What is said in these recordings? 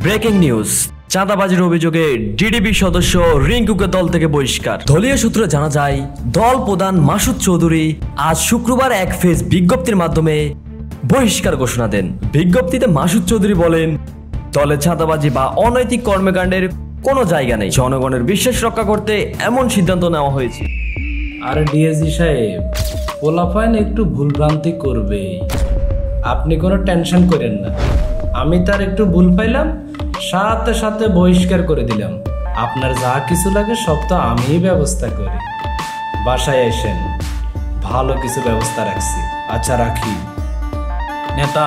Breaking news, চাঁদাবাজির অভিযোগে DDB সদস্য রিঙ্কুকে দল থেকে বহিষ্কার। দলীয় সূত্রে জানা যায়, দল প্রধান মাসুদ চৌধুরী আজ শুক্রবার এক ফেস বিজ্ঞপ্তির মাধ্যমে বহিষ্কার ঘোষণা দেন। বিজ্ঞপ্তিতে মাসুদ চৌধুরী বলেন, দলে চাঁদাবাজি বা অনৈতিক কর্মকাণ্ডের কোনো জায়গা নেই। জনগণের বিশ্বাস রক্ষা করতে এমন সিদ্ধান্ত নেওয়া হয়েছে। আর ডিএসি সাহেব, পোলাপাইন একটু ভুলভ্রান্তি করবে, আপনি কোনো টেনশন করেন না। আমি তার একটু ভুল পাইলাম, সাথে সাথে বহিষ্কার করে দিলাম। আপনার যা কিছু লাগে সব তো আমিই ব্যবস্থা করি। বাসায় এসেন, ভালো কিছু ব্যবস্থা রাখছি। আচ্ছা, রাখি। নেতা,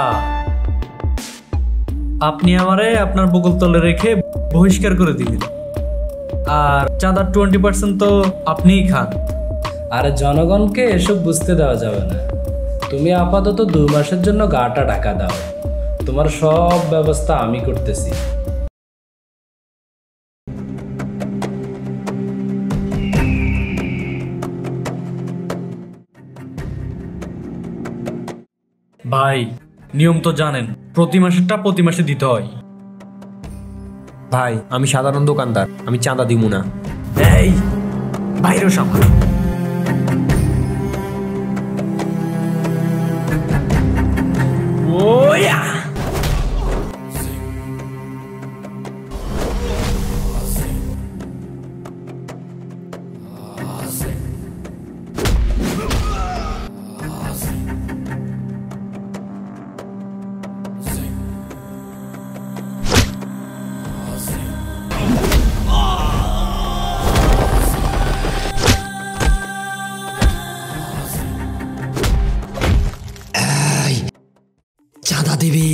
আপনি আমারে আপনার বকুল তলে রেখে বহিষ্কার করে দিলেন, আর চাঁদার 20% তো আপনিই খান। আর জনগণকে এসব বুঝতে দেওয়া যাবে না। তুমি আপাতত 2 মাসের জন্য গাটা ঢাকা দাও, তোমার সব ব্যবস্থা আমি করতেছি। ভাই, নিয়ম তো জানেন, প্রতি মাসেরটা প্রতি মাসে দিতে হয়। ভাই, আমি সাধারণ দোকানদার, আমি চাঁদা দিব না। এই বাইরে সামনে ওয়া চাঁদা দিবি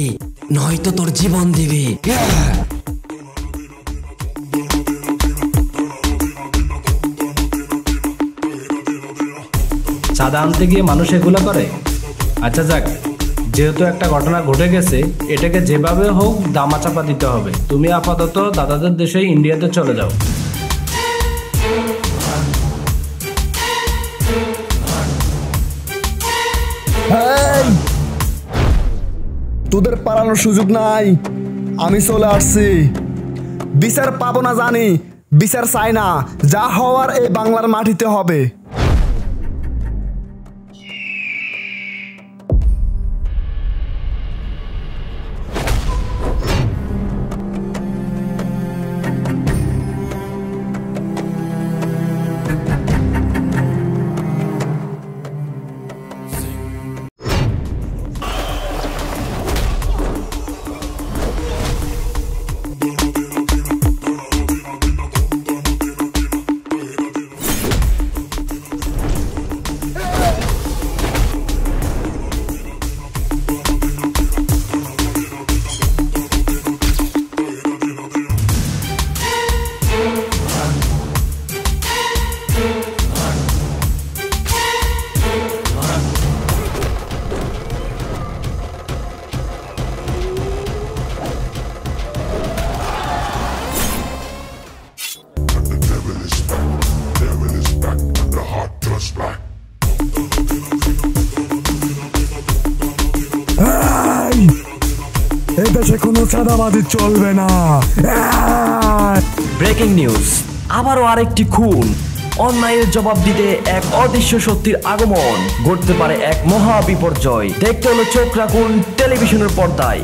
নয়তো তোর জীবন দিবি। চাঁদা আনতে গিয়ে মানুষ এগুলো করে? আচ্ছা যাক, যেহেতু একটা ঘটনা ঘটে গেছে, এটাকে যেভাবে হোক দামাচাপা দিতে হবে। তুমি আপাতত দাদাদের দেশে ইন্ডিয়াতে চলে যাও। তোদের পালানোর সুযোগ নাই, আমি চলে আসছি। বিচার পাবো না জানি, বিচার চাই না, যা হওয়ার এই বাংলার মাটিতে হবে। এই দেশে কোনো চাঁদাবাজি চলবে না। ব্রেকিং নিউজ, আবারও আরেকটি খুন। অন্যায়ের জবাব দিতে এক অদৃশ্য শক্তির আগমন, ঘটতে পারে এক মহা বিপর্যয়। দেখতে হলো চোখ রাখুন টেলিভিশনের পর্দায়।